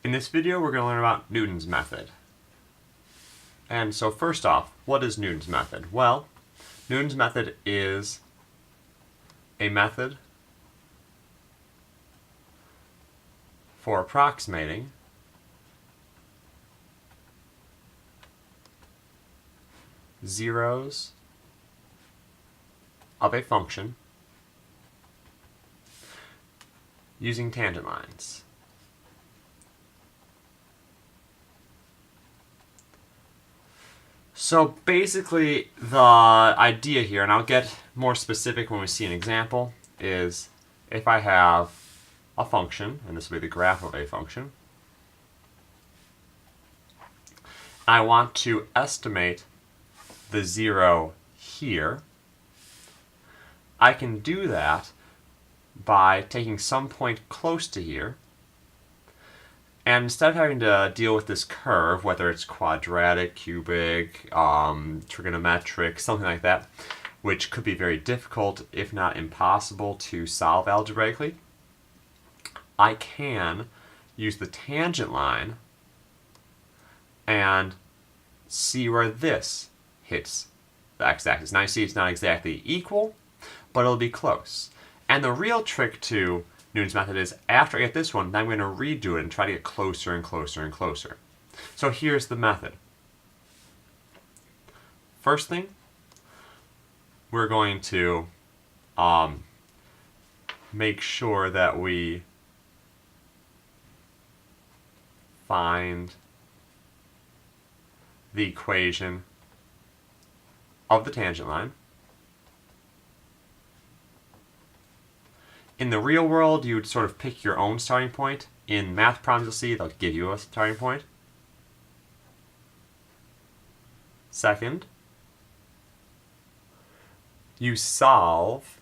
In this video, we're going to learn about Newton's method. And so first off, what is Newton's method? Well, Newton's method is a method for approximating zeros of a function using tangent lines. So basically the idea here, and I'll get more specific when we see an example, is if I have a function, and this will be the graph of a function, I want to estimate the zero here. I can do that by taking some point close to here, and instead of having to deal with this curve, whether it's quadratic, cubic, trigonometric, something like that, which could be very difficult, if not impossible, to solve algebraically, I can use the tangent line and see where this hits the x-axis. Now you see it's not exactly equal, but it'll be close. And the real trick to Newton's method is after I get this one, then I'm going to redo it and try to get closer and closer and closer. So here's the method. First thing, we're going to make sure that we find the equation of the tangent line. In the real world, you would sort of pick your own starting point. In math problems, you'll see they'll give you a starting point. Second, you solve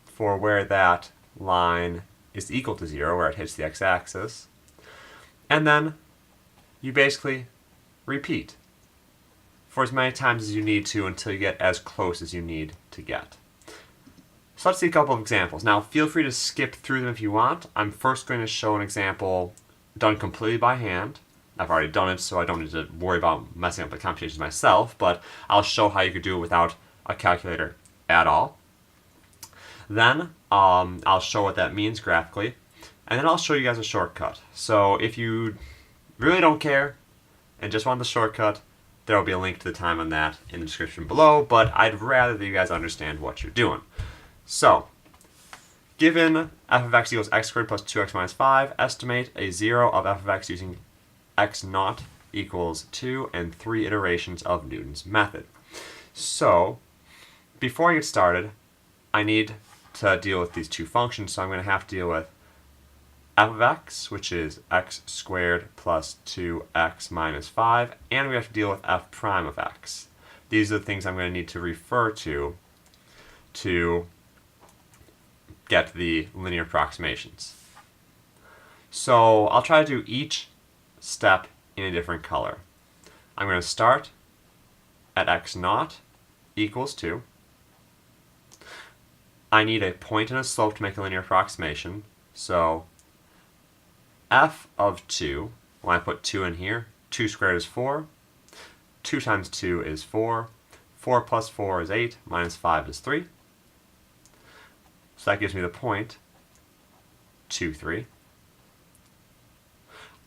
for where that line is equal to 0, where it hits the x-axis. And then you basically repeat for as many times as you need to until you get as close as you need to get. So let's see a couple of examples. Now feel free to skip through them if you want. I'm first going to show an example done completely by hand. I've already done it, so I don't need to worry about messing up the computations myself, but I'll show how you could do it without a calculator at all. Then I'll show what that means graphically, and then I'll show you guys a shortcut. So if you really don't care and just want the shortcut, there will be a link to the time on that in the description below, but I'd rather that you guys understand what you're doing. So, given f of x equals x squared plus 2x minus 5, estimate a 0 of f of x using x naught equals 2 and 3 iterations of Newton's method. So, before I get started, I need to deal with these two functions, so I'm going to have to deal with f of x, which is x squared plus 2x minus 5, and we have to deal with f prime of x. These are the things I'm going to need to refer to get the linear approximations. So I'll try to do each step in a different color. I'm going to start at x naught equals 2. I need a point and a slope to make a linear approximation. So f of 2, when I put 2 in here, 2 squared is 4. 2 times 2 is 4. 4 plus 4 is 8. Minus 5 is 3. So that gives me the point 2, 3.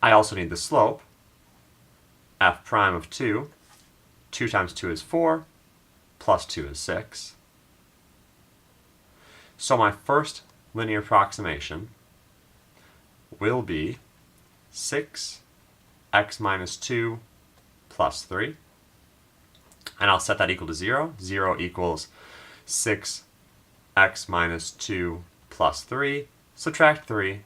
I also need the slope, f prime of 2. 2 times 2 is 4, plus 2 is 6. So my first linear approximation will be 6x minus 2 plus 3. And I'll set that equal to 0. 0 equals 6x minus 2 plus 3, subtract 3,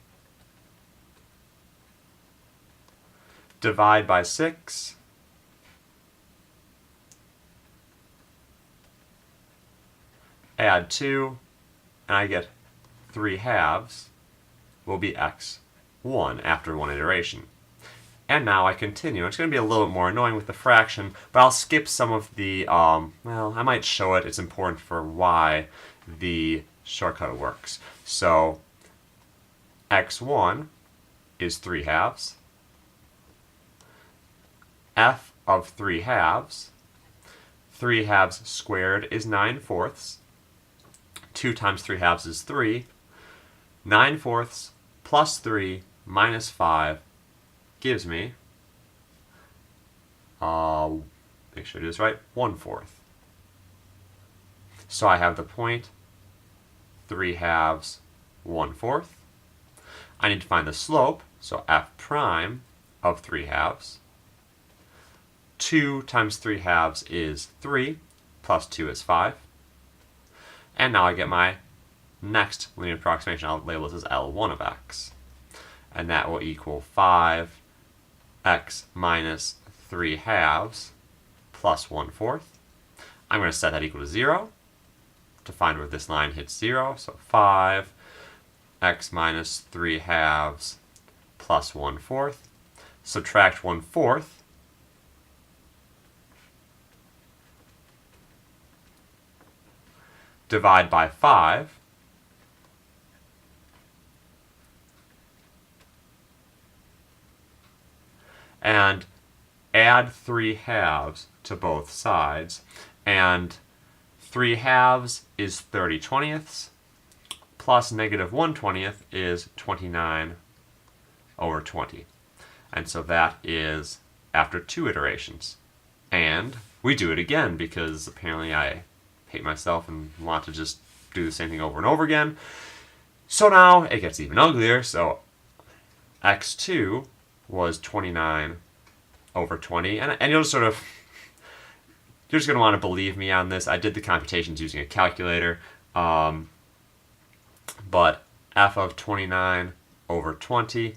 divide by 6, add 2, and I get 3 halves will be x1 after one iteration. And now I continue. It's going to be a little bit more annoying with the fraction, but I'll skip some of the, well, I might show it. It's important for why the shortcut works. So x1 is 3/2. F of 3/2. 3/2 squared is 9/4. 2 times 3/2 is 3. 9/4 plus 3 minus 5 gives me, make sure I do this right, 1/4. So I have the point 3/2, 1/4. I need to find the slope, so f prime of 3/2. 2 times 3/2 is 3, plus 2 is 5. And now I get my next linear approximation. I'll label this as L1 of x. And that will equal 5x minus 3/2 plus 1/4. I'm going to set that equal to 0 to find where this line hits 0. So 5x minus 3/2 plus 1/4. Subtract 1/4. Divide by 5. And add 3/2 to both sides. And 3/2 is 30/20. Plus negative 1/20 is 29/20. And so that is after 2 iterations. And we do it again because apparently I hate myself and want to just do the same thing over and over again. So now it gets even uglier. So x2 was 29/20. And you'll just sort of, you're just going to want to believe me on this. I did the computations using a calculator. But f of 29/20,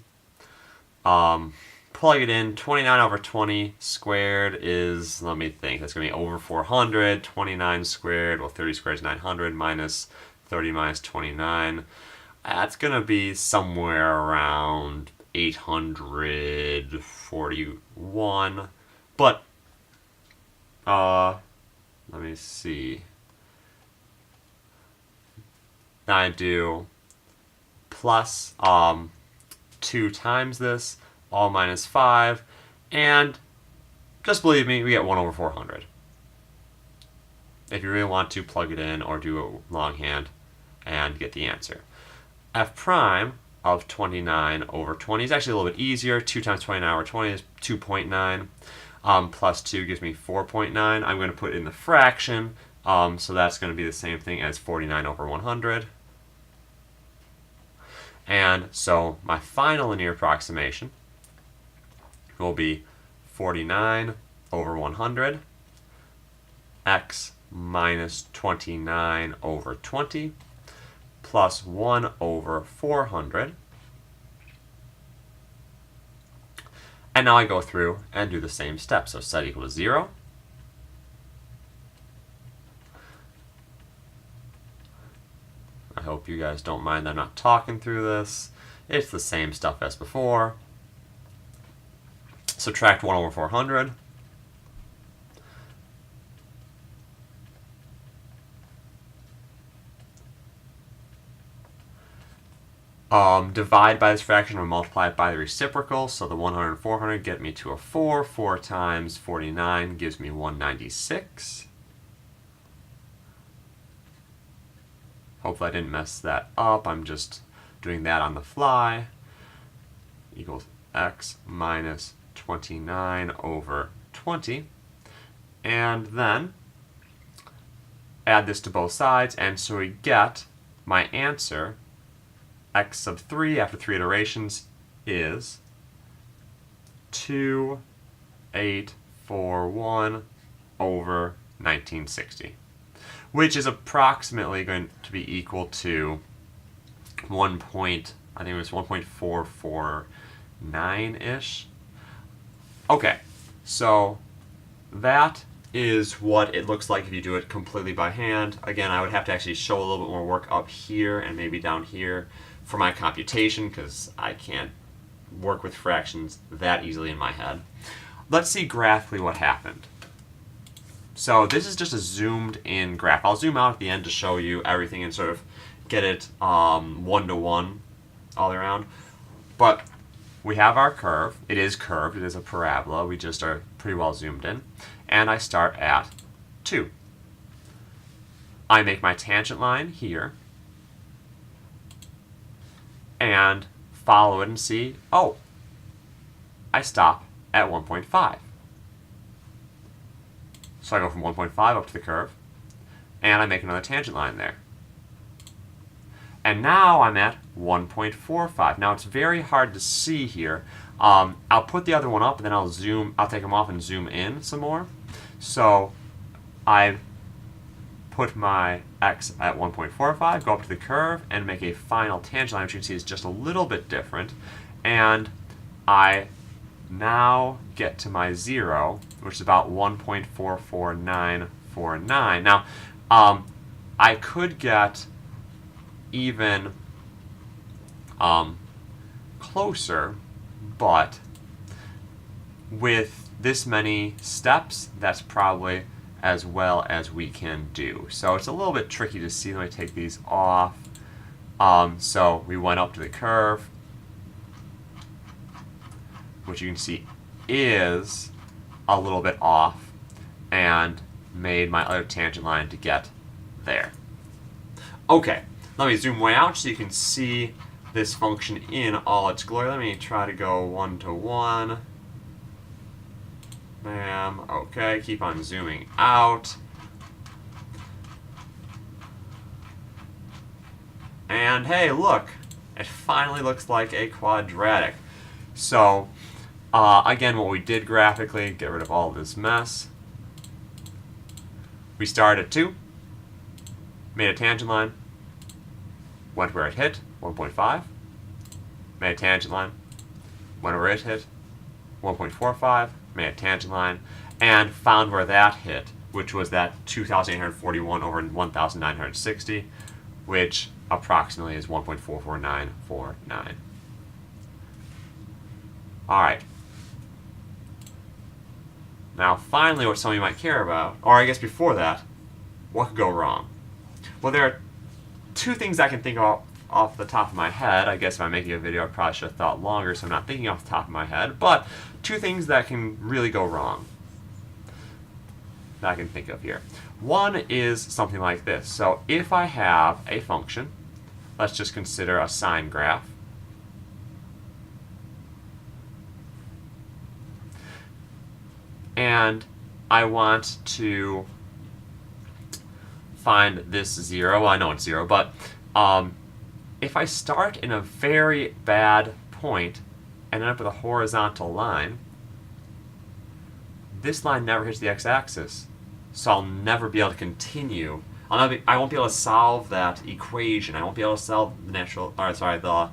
plug it in, 29/20 squared is, let me think, that's going to be over 400, 29 squared, well 30 squared is 900, minus 30 minus 29, that's going to be somewhere around 841, but, let me see, I do plus 2 times this, all minus 5, and just believe me, we get 1/400. If you really want to plug it in or do it longhand and get the answer. F prime of 29/20 is actually a little bit easier. 2 times 29/20 is 2.9. Plus 2 gives me 4.9. I'm going to put in the fraction, so that's going to be the same thing as 49/100. And so my final linear approximation will be 49/100, x minus 29/20, plus 1/400. And now I go through and do the same steps. So set equal to 0. I hope you guys don't mind that I'm not talking through this. It's the same stuff as before. Subtract 1/400. Divide by this fraction or multiply it by the reciprocal. So the 100 and 400 get me to a 4. 4 times 49 gives me 196. Hopefully I didn't mess that up. I'm just doing that on the fly. Equals x minus 29/20. And then add this to both sides, and so we get my answer, x sub 3 after 3 iterations is 2841/1960, which is approximately going to be equal to 1.449-ish. Okay, so that is what it looks like if you do it completely by hand. Again, I would have to actually show a little bit more work up here and maybe down here for my computation because I can't work with fractions that easily in my head. Let's see graphically what happened. So this is just a zoomed in graph. I'll zoom out at the end to show you everything and sort of get it one-to-one all around. But we have our curve. It is curved. It is a parabola. We just are pretty well zoomed in. And I start at 2. I make my tangent line here and follow it and see, oh, I stop at 1.5. So I go from 1.5 up to the curve, and I make another tangent line there. And now I'm at 1.45. Now it's very hard to see here. I'll put the other one up, and then I'll take them off and zoom in some more. So I put my x at 1.45, go up to the curve, and make a final tangent line, which you can see is just a little bit different. And I now get to my 0, which is about 1.44949. Now, I could get even closer, but with this many steps, that's probably as well as we can do. So it's a little bit tricky to see. Let me take these off. So we went up to the curve, which you can see is a little bit off, and made my other tangent line to get there. Okay, let me zoom way out so you can see this function in all its glory. Let me try to go 1-to-1. Bam. Okay, keep on zooming out. And hey, look, it finally looks like a quadratic. So, again, what we did graphically, get rid of all this mess. We started at 2, made a tangent line, went where it hit, 1.5, made a tangent line, went where it hit, 1.45, made a tangent line, and found where that hit, which was that 2,841 over 1,960, which approximately is 1.44949. All right. Now, finally, what some of you might care about, or I guess before that, what could go wrong? Well, there are 2 things I can think of off the top of my head. I guess if I'm making a video, I probably should have thought longer, so I'm not thinking off the top of my head. But 2 things that can really go wrong that I can think of here. One is something like this. So if I have a function, let's just consider a sine graph. And I want to find this 0. Well, I know it's 0, but if I start in a very bad point and end up with a horizontal line, this line never hits the x-axis, so I'll never be able to continue. I won't be able to solve that equation. I won't be able to solve the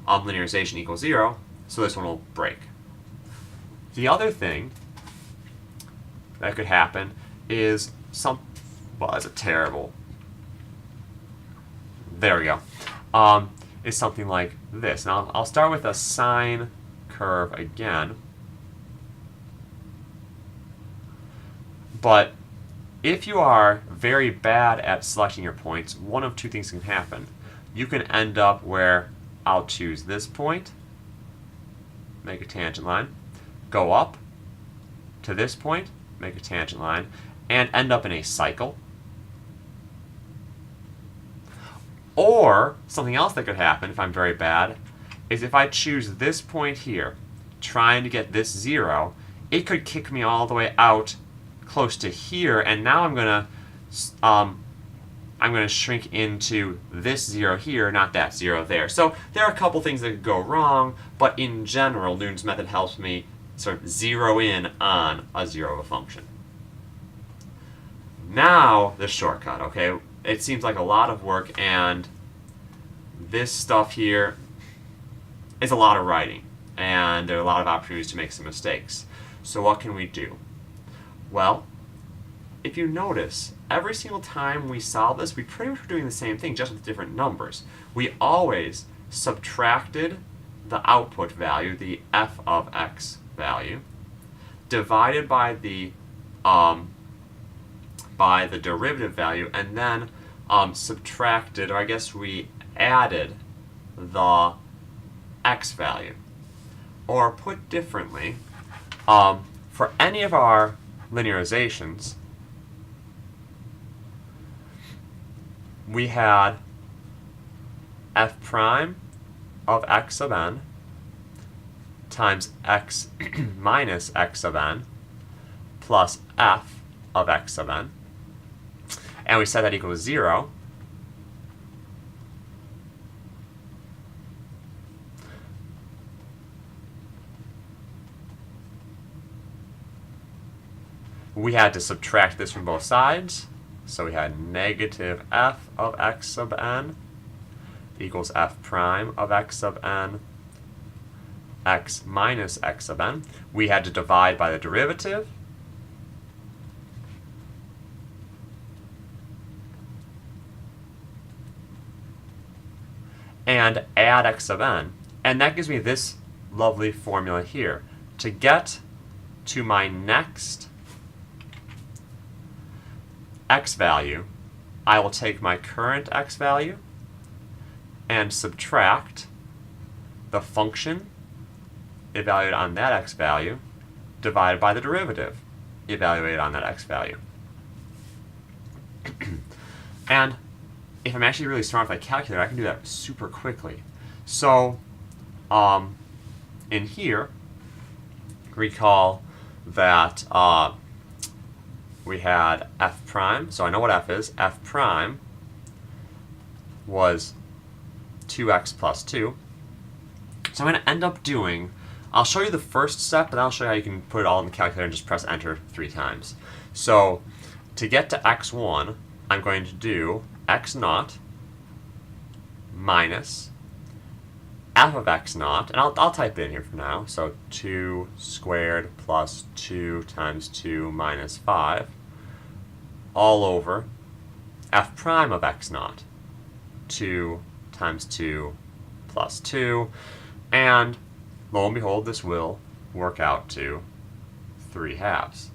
linearization equals 0, so this one will break. The other thing that could happen is well, that's a terrible. There we go. Is something like this. Now I'll start with a sine curve again. But if you are very bad at selecting your points, one of 2 things can happen. You can end up where I'll choose this point, make a tangent line, go up to this point, make a tangent line, and end up in a cycle. Or something else that could happen if I'm very bad is if I choose this point here, trying to get this 0, it could kick me all the way out close to here, and now I'm gonna shrink into this 0 here, not that 0 there. So there are a couple things that could go wrong, but in general, Newton's method helps me sort of zero in on a 0 of a function. Now the shortcut, okay? It seems like a lot of work, and this stuff here is a lot of writing, and there are a lot of opportunities to make some mistakes. So what can we do? Well, if you notice, every single time we solve this, we pretty much are doing the same thing, just with different numbers. We always subtracted the output value, the f of x value, divided by the derivative value, and then subtracted, or I guess we added the x value. Or put differently, for any of our linearizations, we had f prime of x sub n times x minus x sub n plus f of x sub n. And we set that equal to 0. We had to subtract this from both sides. So we had negative f of x sub n equals f prime of x sub n x minus x sub n. We had to divide by the derivative. And add x sub n. And that gives me this lovely formula here. To get to my next x value, I will take my current x value and subtract the function evaluated on that x value divided by the derivative evaluated on that x value. And if I'm actually really smart with my calculator, I can do that super quickly. So in here, recall that we had f prime, so I know what f is. F prime was 2x plus 2. So I'm going to end up doing, I'll show you the first step, and I'll show you how you can put it all in the calculator and just press enter 3 times. So to get to x1, I'm going to do x naught minus f of x naught, and I'll type it in here for now. So 2 squared plus 2 times 2 minus 5 all over f prime of x naught, 2 times 2 plus 2, and lo and behold, this will work out to 3/2.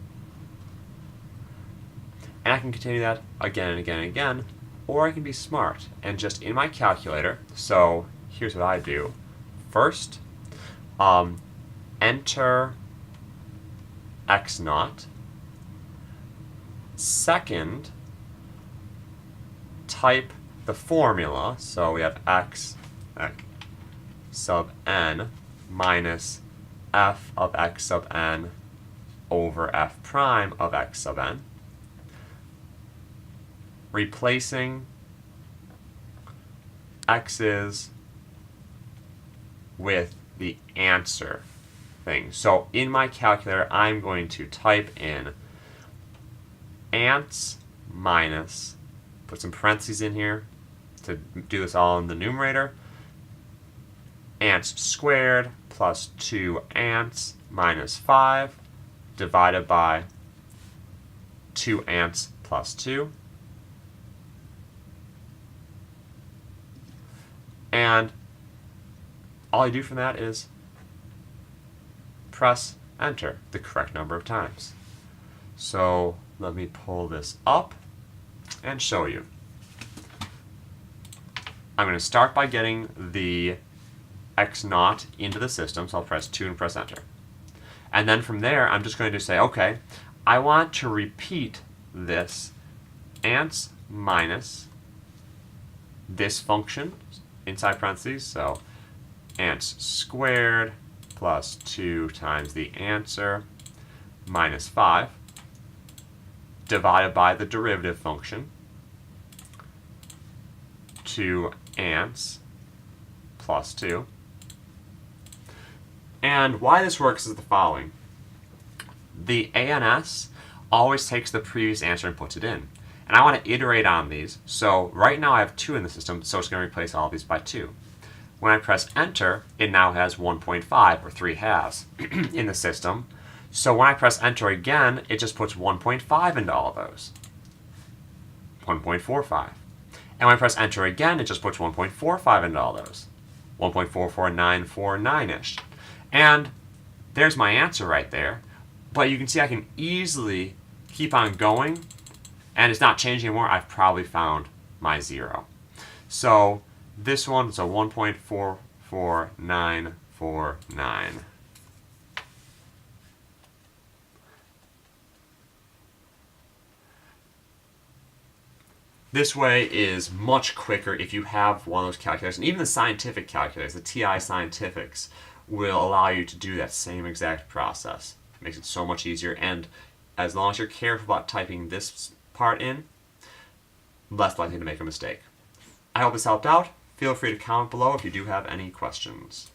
And I can continue that again and again and again, or I can be smart and just in my calculator. So here's what I do. First, enter x naught. Second, type the formula. So we have x sub n minus f of x sub n over f prime of x sub n. Replacing x's with the answer thing. So in my calculator, I'm going to type in ants minus, put some parentheses in here to do this all in the numerator, ants squared plus 2 ants minus 5 divided by 2 ants plus 2. And all you do from that is press enter the correct number of times. So let me pull this up and show you. I'm going to start by getting the x naught into the system, so I'll press 2 and press enter. And then from there, I'm just going to say, okay, I want to repeat this ants minus this function inside parentheses, so ants squared plus 2 times the answer minus 5 divided by the derivative function, 2 ants plus 2. And why this works is the following. The ANS always takes the previous answer and puts it in. And I want to iterate on these. So right now I have 2 in the system, so it's going to replace all of these by 2. When I press enter, it now has 1.5 or 3/2 in the system. So when I press enter again, it just puts 1.5 into all of those. 1.45. And when I press enter again, it just puts 1.45 into all those. 1.44949-ish. And there's my answer right there. But you can see I can easily keep on going, and it's not changing anymore. I've probably found my 0. So this one is a 1.44949. This way is much quicker if you have one of those calculators, and even the scientific calculators, the TI Scientifics, will allow you to do that same exact process. It makes it so much easier, and as long as you're careful about typing this part in, less likely to make a mistake. I hope this helped out. Feel free to comment below if you do have any questions.